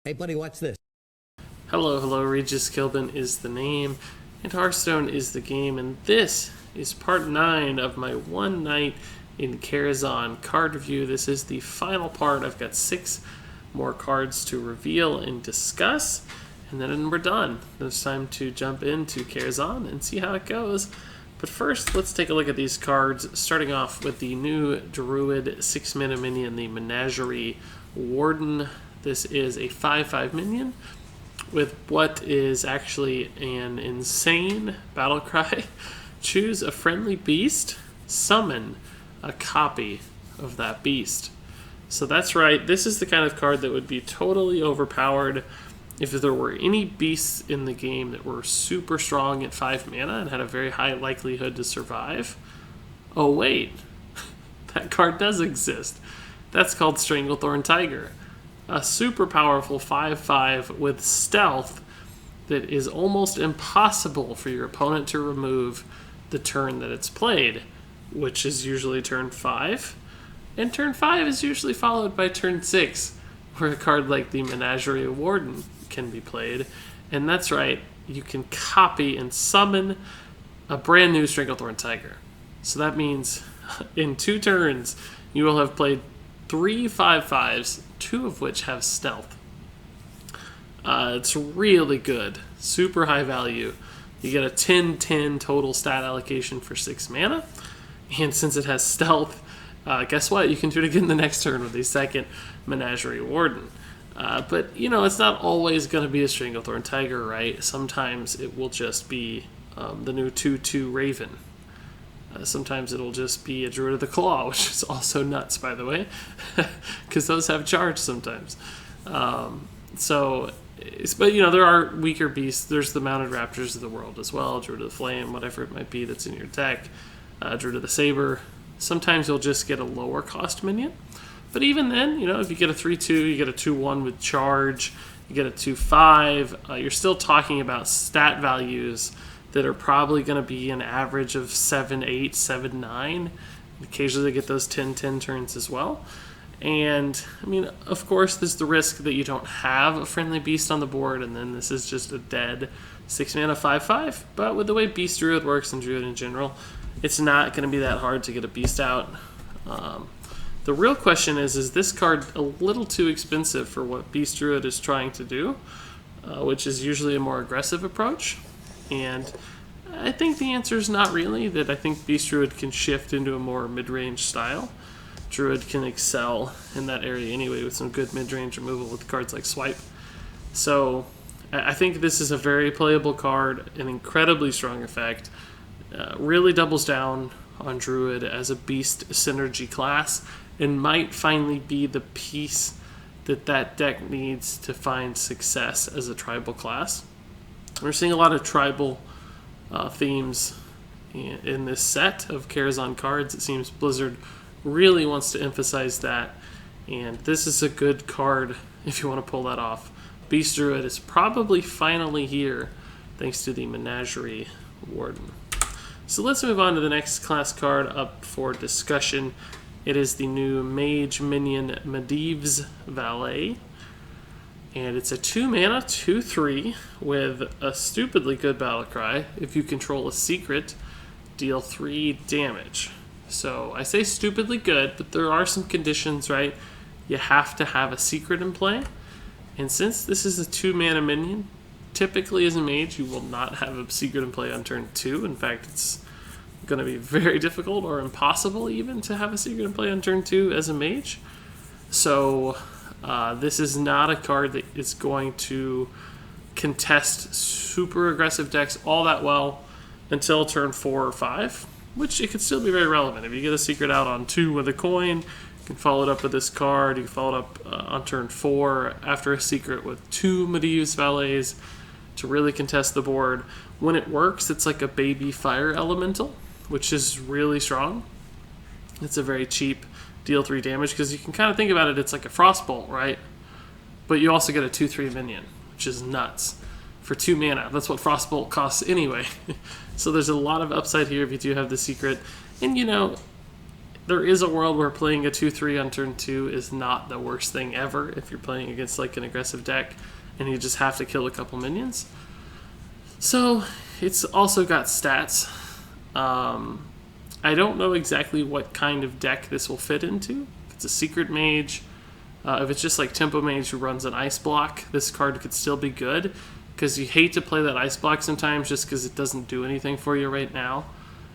Hey, buddy, watch this. Hello, Regis Kilbin is the name, and Hearthstone is the game, and this is part 9 of my one night in Karazhan card review. This is the final part. I've got 6 more cards to reveal and discuss, and then we're done. It's time to jump into Karazhan and see how it goes. But first, let's take a look at these cards, starting off with the new Druid 6-mana minion, the Menagerie Warden. This is a 5/5 minion with what is actually an insane battle cry. Choose a friendly beast, summon a copy of that beast. So that's right, this is the kind of card that would be totally overpowered if there were any beasts in the game that were super strong at 5 mana and had a very high likelihood to survive. Oh wait, that card does exist. That's called Stranglethorn Tiger. A super powerful 5/5 with stealth that is almost impossible for your opponent to remove the turn that it's played, which is usually turn 5. And turn 5 is usually followed by turn 6, where a card like the Menagerie Warden can be played. And that's right, you can copy and summon a brand new Stranglethorn Tiger. So that means in 2 turns, you will have played 3 5/5s, 2 of which have stealth. It's really good, super high value. You get a 10/10 total stat allocation for 6 mana, and since it has stealth, guess what? You can do it again the next turn with the second Menagerie Warden. But, you know, it's not always going to be a Stranglethorn Tiger, right? Sometimes it will just be the new 2/2 Raven. Sometimes it'll just be a Druid of the Claw, which is also nuts, by the way, because those have charge sometimes. But, you know, there are weaker beasts. There's the Mounted Raptors of the world as well, Druid of the Flame, whatever it might be that's in your deck, Druid of the Saber. Sometimes you'll just get a lower cost minion. But even then, you know, if you get a 3/2, you get a 2/1 with charge, you get a 2/5, you're still talking about stat values that are probably going to be an average of 7/8, 7/9. Occasionally they get those 10/10 turns as well. And, I mean, of course, there's the risk that you don't have a friendly beast on the board, and then this is just a dead 6-mana 5/5. But with the way Beast Druid works and Druid in general, it's not going to be that hard to get a beast out. The real question is this card a little too expensive for what Beast Druid is trying to do, which is usually a more aggressive approach? And I think the answer is not really, that I think Beast Druid can shift into a more mid-range style. Druid can excel in that area anyway with some good mid-range removal with cards like Swipe. So I think this is a very playable card, an incredibly strong effect, really doubles down on Druid as a beast synergy class, and might finally be the piece that deck needs to find success as a tribal class. We're seeing a lot of tribal themes in this set of Karazhan cards. It seems Blizzard really wants to emphasize that, and this is a good card if you want to pull that off. Beast Druid is probably finally here thanks to the Menagerie Warden. So let's move on to the next class card up for discussion. It is the new Mage minion Medivh's Valet. And it's a 2-mana, 2/3 with a stupidly good battle cry. If you control a secret, deal 3 damage. So I say stupidly good, but there are some conditions, right? You have to have a secret in play. And since this is a 2-mana minion, typically as a mage, you will not have a secret in play on turn 2. In fact, it's going to be very difficult or impossible even to have a secret in play on turn 2 as a mage. So this is not a card that is going to contest super aggressive decks all that well until turn 4 or 5, which it could still be very relevant. If you get a secret out on 2 with a coin, you can follow it up with this card. You can follow it up on turn 4 after a secret with 2 Medivh's Valets to really contest the board. When it works, it's like a baby fire elemental, which is really strong. It's a very cheap deal 3 damage, because you can kind of think about it, it's like a Frostbolt, right? But you also get a 2/3 minion, which is nuts for 2 mana. That's what Frostbolt costs anyway. So there's a lot of upside here if you do have the secret. And, you know, there is a world where playing a 2/3 on turn 2 is not the worst thing ever if you're playing against like an aggressive deck and you just have to kill a couple minions. So it's also got stats. I don't know exactly what kind of deck this will fit into. If it's a secret mage, if it's just like Tempo Mage who runs an ice block, this card could still be good, because you hate to play that ice block sometimes just because it doesn't do anything for you right now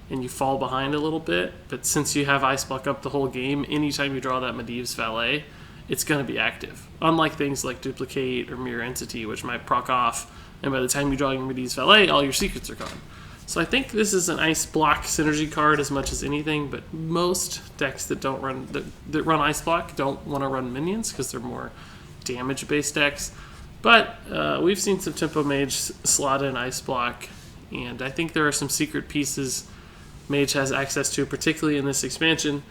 and you fall behind a little bit. But since you have ice block up the whole game, anytime you draw that Medivh's Valet, it's going to be active. Unlike things like Duplicate or Mirror Entity, which might proc off, and by the time you draw your Medivh's Valet, all your secrets are gone. So I think this is an ice block synergy card as much as anything, but most decks that don't run that run ice block don't want to run minions because they're more damage-based decks. But we've seen some Tempo Mage slot in ice block, and I think there are some secret pieces Mage has access to, particularly in this expansion,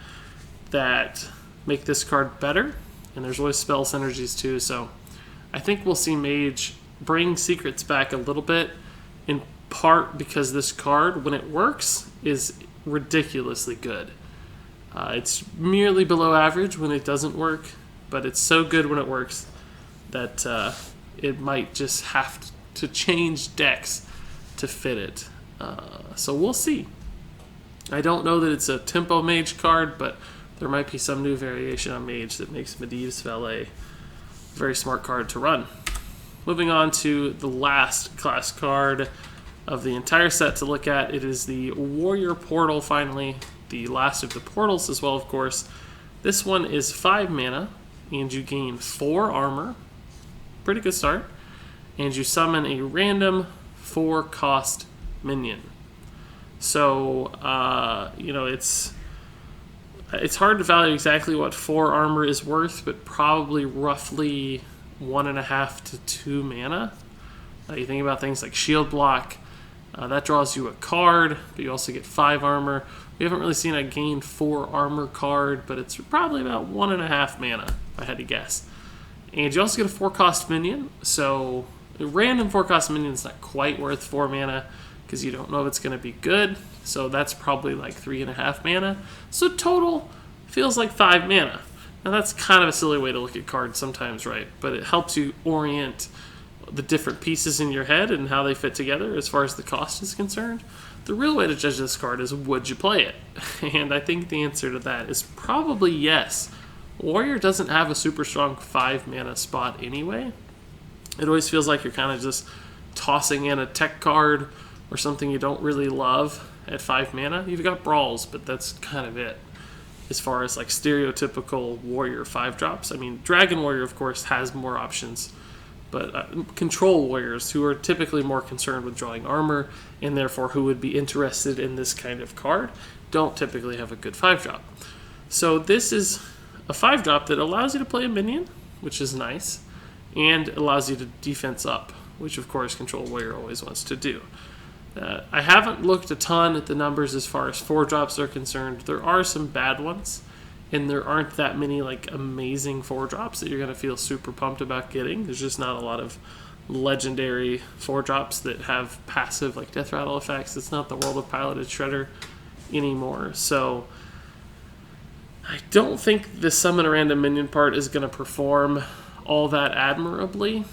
that make this card better. And there's always spell synergies too, so I think we'll see Mage bring secrets back a little bit, in part because this card, when it works, is ridiculously good. It's merely below average when it doesn't work, but it's so good when it works that it might just have to change decks to fit it. So we'll see. I don't know that it's a Tempo Mage card, but there might be some new variation on Mage that makes Medivh's Valet a very smart card to run. Moving on to the last class card of the entire set to look at. It is the Warrior Portal, finally. The last of the portals as well, of course. This one is 5 mana, and you gain 4 armor. Pretty good start. And you summon a random 4-cost minion. So, it's hard to value exactly what 4 armor is worth, but probably roughly 1.5 to 2 mana. You think about things like Shield Block. That draws you a card, but you also get 5 armor. We haven't really seen a gain 4 armor card, but it's probably about 1.5 mana, if I had to guess. And you also get a 4-cost minion, so a random 4-cost minion is not quite worth 4 mana, because you don't know if it's going to be good, so that's probably like 3.5 mana. So total feels like 5 mana. Now that's kind of a silly way to look at cards sometimes, right? But it helps you orient the different pieces in your head and how they fit together as far as the cost is concerned. The real way to judge this card is, would you play it? And I think the answer to that is probably yes. Warrior doesn't have a super strong 5 mana spot anyway. It always feels like you're kind of just tossing in a tech card or something you don't really love at 5 mana. You've got Brawls, but that's kind of it as far as like stereotypical Warrior 5-drops. I mean, Dragon Warrior, of course, has more options, but Control Warriors, who are typically more concerned with drawing armor, and therefore who would be interested in this kind of card, don't typically have a good 5-drop. So this is a 5-drop that allows you to play a minion, which is nice, and allows you to defense up, which of course Control Warrior always wants to do. I haven't looked a ton at the numbers as far as 4-drops are concerned. There are some bad ones, and there aren't that many like amazing 4-drops that you're going to feel super pumped about getting. There's just not a lot of legendary 4-drops that have passive like Death Rattle effects. It's not the World of Piloted Shredder anymore. So I don't think the summon a random minion part is going to perform all that admirably.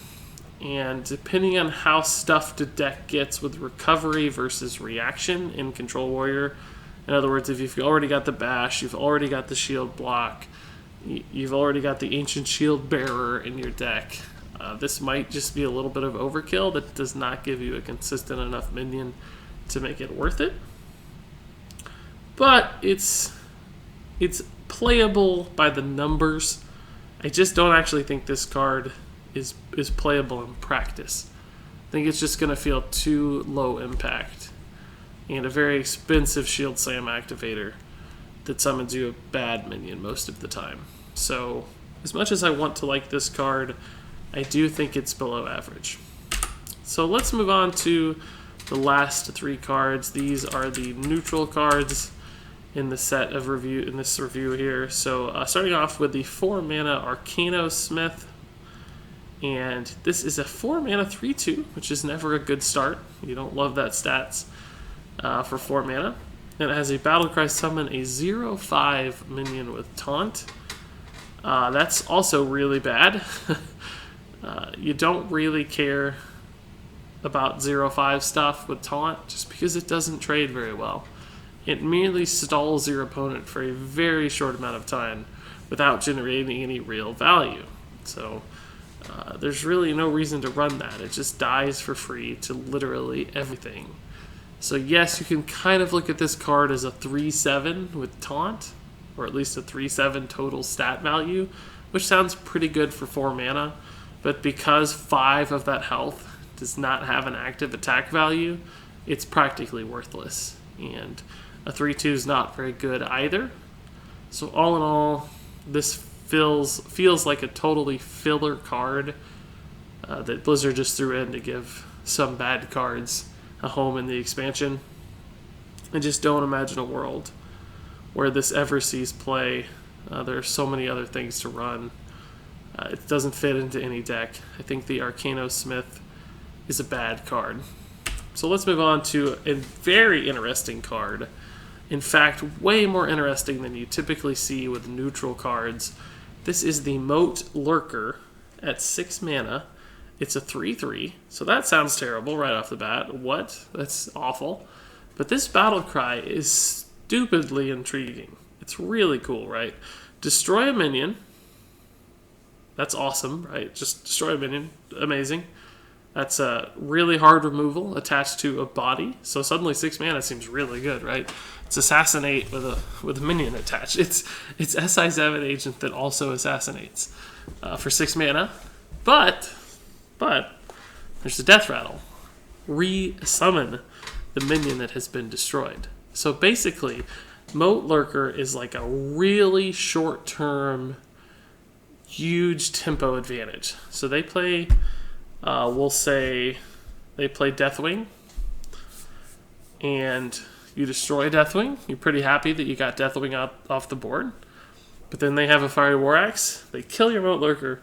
And depending on how stuffed a deck gets with recovery versus reaction in Control Warrior, in other words, if you've already got the Bash, you've already got the Shield Block, you've already got the Ancient Shield Bearer in your deck, this might just be a little bit of overkill that does not give you a consistent enough minion to make it worth it. But it's playable by the numbers. I just don't actually think this card is playable in practice. I think it's just going to feel too low impact and a very expensive Shield Slam activator that summons you a bad minion most of the time. So as much as I want to like this card, I do think it's below average. So let's move on to the last 3 cards. These are the neutral cards in the set of review in this review here. So starting off with the 4 mana Arcano Smith. And this is a 4 mana 3/2, which is never a good start. You don't love that stats for 4 mana. It has a Battlecry summon a 0/5 minion with Taunt. That's also really bad. You don't really care about 0/5 stuff with Taunt just because it doesn't trade very well. It merely stalls your opponent for a very short amount of time without generating any real value. So there's really no reason to run that. It just dies for free to literally everything. So yes, you can kind of look at this card as a 3/7 with Taunt, or at least a 3/7 total stat value, which sounds pretty good for 4 mana, but because 5 of that health does not have an active attack value, it's practically worthless. And a 3/2 is not very good either. So all in all, this feels like a totally filler card that Blizzard just threw in to give some bad cards a home in the expansion. I just don't imagine a world where this ever sees play. There are so many other things to run. It doesn't fit into any deck. I think the Arcano Smith is a bad card. So let's move on to a very interesting card. In fact, way more interesting than you typically see with neutral cards. This is the Moat Lurker at 6 mana. It's a 3/3, so that sounds terrible right off the bat. What? That's awful. But this battle cry is stupidly intriguing. It's really cool, right? Destroy a minion. That's awesome, right? Just destroy a minion. Amazing. That's a really hard removal attached to a body. So suddenly 6 mana seems really good, right? It's assassinate with a minion attached. It's SI7 agent that also assassinates for 6 mana. But there's a death rattle. Re-summon the minion that has been destroyed. So basically, Moat Lurker is like a really short-term, huge tempo advantage. So they play, we'll say, they play Deathwing, and you destroy Deathwing. You're pretty happy that you got Deathwing out off the board. But then they have a Fiery War Axe, they kill your Moat Lurker,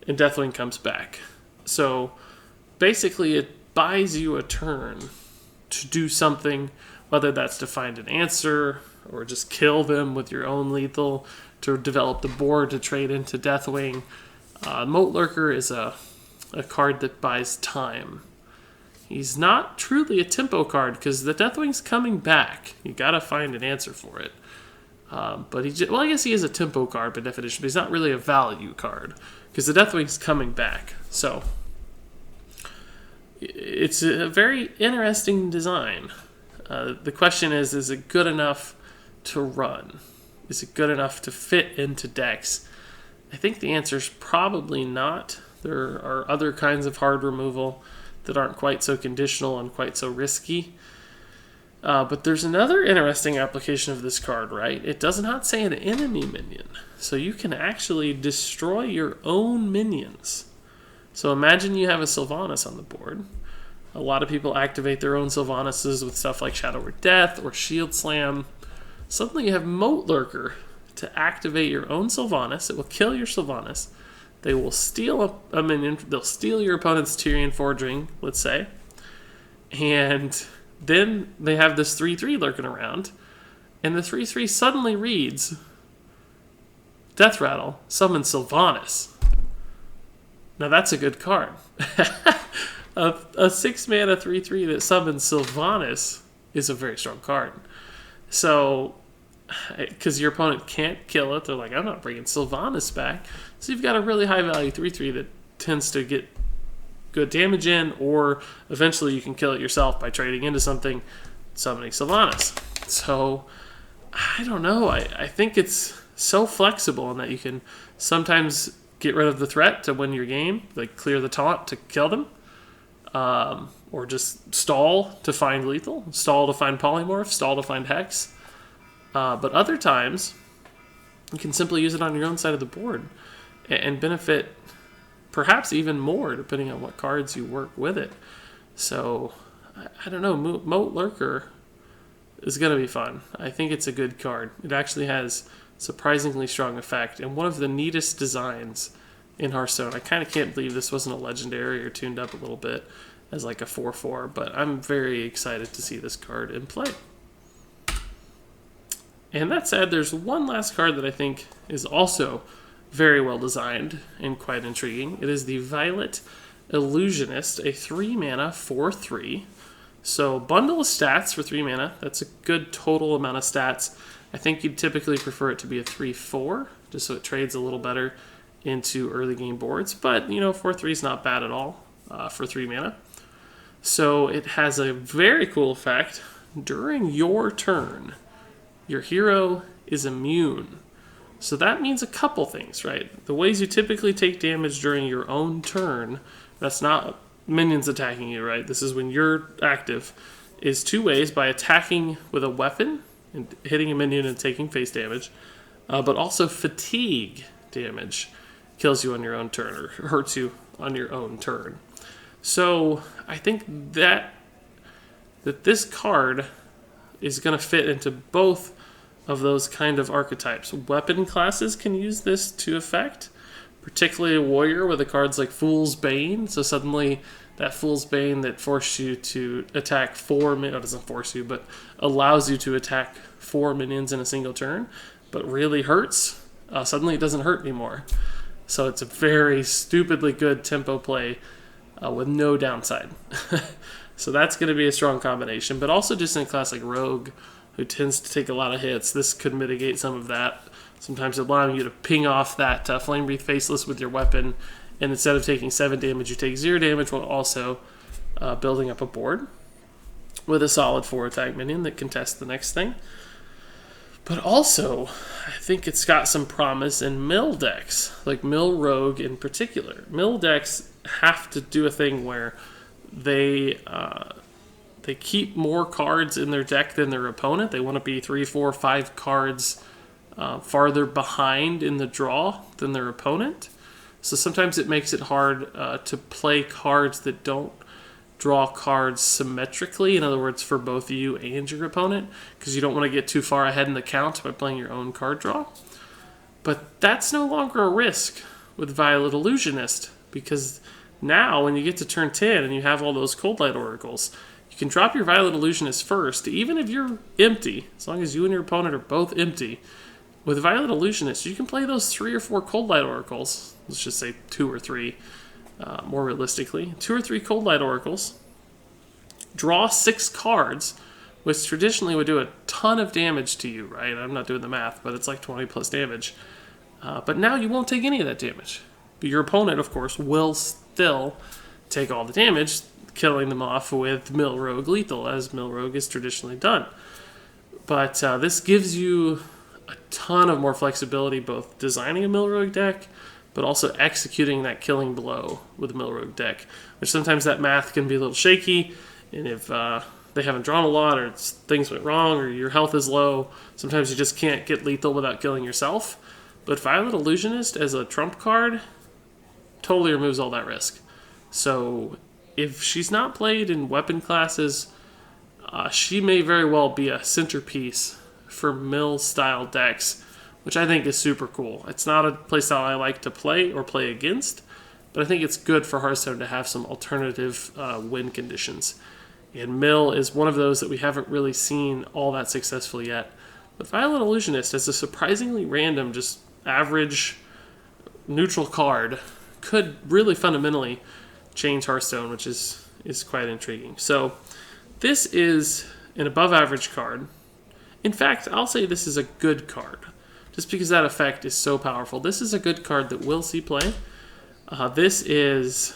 and Deathwing comes back. So basically it buys you a turn to do something, whether that's to find an answer or just kill them with your own lethal, to develop the board to trade into Deathwing. Moat Lurker is a card that buys time. He's not truly a tempo card because the Deathwing's coming back. You gotta find an answer for it. But I guess he is a tempo card by definition, but he's not really a value card because the Deathwing's coming back. So it's a very interesting design. The question is it good enough to run? Is it good enough to fit into decks? I think the answer is probably not. There are other kinds of hard removal that aren't quite so conditional and quite so risky. But there's another interesting application of this card, right? It does not say an enemy minion. So you can actually destroy your own minions. So imagine you have a Sylvanas on the board. A lot of people activate their own Sylvanas with stuff like Shadow or Death or Shield Slam. Suddenly you have Moat Lurker to activate your own Sylvanas. It will kill your Sylvanas. They will steal a minion. They'll steal your opponent's Tyrian Forging, let's say. And then they have this 3/3 lurking around. And the 3/3 suddenly reads Death Rattle, summon Sylvanas. Now that's a good card. A 6 mana 3/3 that summons Sylvanas is a very strong card. So, because your opponent can't kill it, they're like, I'm not bringing Sylvanas back. So you've got a really high value 3/3 that tends to get good damage in, or eventually you can kill it yourself by trading into something, summoning Sylvanas. So, I don't know. I think it's so flexible in that you can sometimes get rid of the threat to win your game, like clear the taunt to kill them, or just stall to find lethal, stall to find polymorph, stall to find hex. But other times, you can simply use it on your own side of the board and benefit perhaps even more depending on what cards you work with it. So, I don't know, Moat Lurker is going to be fun. I think it's a good card. It actually has surprisingly strong effect, and one of the neatest designs in Hearthstone. I kind of can't believe this wasn't a legendary or tuned up a little bit as like a 4/4, but I'm very excited to see this card in play. And that said, there's one last card that I think is also very well designed and quite intriguing. It is the Violet Illusionist, a 3-mana 4/3. So bundle of stats for 3 mana. That's a good total amount of stats. I think you'd typically prefer it to be a 3/4, just so it trades a little better into early game boards. But, 4/3 is not bad at all for 3 mana. So it has a very cool effect. During your turn, your hero is immune. So that means a couple things, right? The ways you typically take damage during your own turn, that's not minions attacking you, right? This is when you're active, is 2 ways: by attacking with a weapon and hitting a minion and taking face damage, but also fatigue damage kills you on your own turn, or hurts you on your own turn. So I think that this card is going to fit into both of those kind of archetypes. Weapon classes can use this to effect, particularly a warrior with the cards like Fool's Bane. So suddenly that Fool's Bane that forced you to attack 4 minions, doesn't force you, but allows you to attack 4 minions in a single turn, but really hurts, suddenly it doesn't hurt anymore. So it's a very stupidly good tempo play with no downside. So that's going to be a strong combination, but also just in a class like Rogue, who tends to take a lot of hits, this could mitigate some of that, sometimes allowing you to ping off that Flame Breathe Faceless with your weapon, and instead of taking 7 damage, you take 0 damage, while also building up a board with a solid 4-attack minion that can test the next thing. But also, I think it's got some promise in mill decks, like Mill Rogue in particular. Mill decks have to do a thing where they keep more cards in their deck than their opponent. They want to be 3, 4, 5 cards farther behind in the draw than their opponent. So sometimes it makes it hard to play cards that don't draw cards symmetrically, in other words, for both you and your opponent, because you don't want to get too far ahead in the count by playing your own card draw. But that's no longer a risk with Violet Illusionist, because now when you get to turn 10 and you have all those Cold Light Oracles, you can drop your Violet Illusionist first, even if you're empty, as long as you and your opponent are both empty. With Violet Illusionist, you can play those 3 or 4 Cold Light Oracles, let's just say 2 or 3, more realistically. 2 or 3 Cold Light Oracles, draw 6 cards, which traditionally would do a ton of damage to you, right? I'm not doing the math, but it's like 20 plus damage. But now you won't take any of that damage. But your opponent, of course, will still take all the damage, killing them off with Mill Rogue Lethal, as Mill Rogue is traditionally done. But this gives you a ton of more flexibility, both designing a Mill Rogue deck, but also executing that killing blow with a Mill Rogue deck, which sometimes that math can be a little shaky, and if they haven't drawn a lot, or things went wrong, or your health is low, sometimes you just can't get lethal without killing yourself. But Violet Illusionist as a trump card totally removes all that risk. So if she's not played in weapon classes, she may very well be a centerpiece for mill-style decks, which I think is super cool. It's not a playstyle I like to play or play against, but I think it's good for Hearthstone to have some alternative win conditions. And Mill is one of those that we haven't really seen all that successful yet. But Violet Illusionist, as a surprisingly random, just average, neutral card, could really fundamentally change Hearthstone, which is quite intriguing. So this is an above-average card. In fact, I'll say this is a good card, just because that effect is so powerful. This is a good card that will see play. This is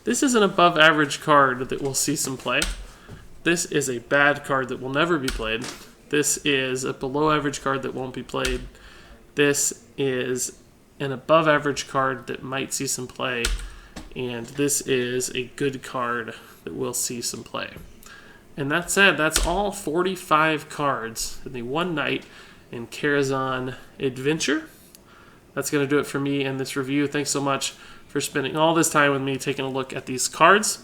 an above-average card that will see some play. This is a bad card that will never be played. This is a below-average card that won't be played. This is an above-average card that might see some play. And this is a good card that will see some play. And that said, that's all 45 cards in the One Night in Karazhan Adventure. That's going to do it for me in this review. Thanks so much for spending all this time with me taking a look at these cards.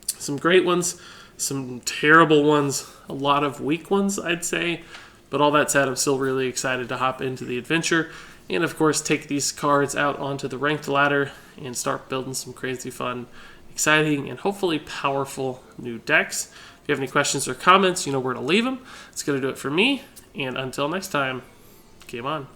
Some great ones, some terrible ones, a lot of weak ones, I'd say. But all that said, I'm still really excited to hop into the adventure and, of course, take these cards out onto the ranked ladder and start building some crazy fun, exciting, and hopefully powerful new decks. If you have any questions or comments, you know where to leave them. It's going to do it for me, And until next time, game on.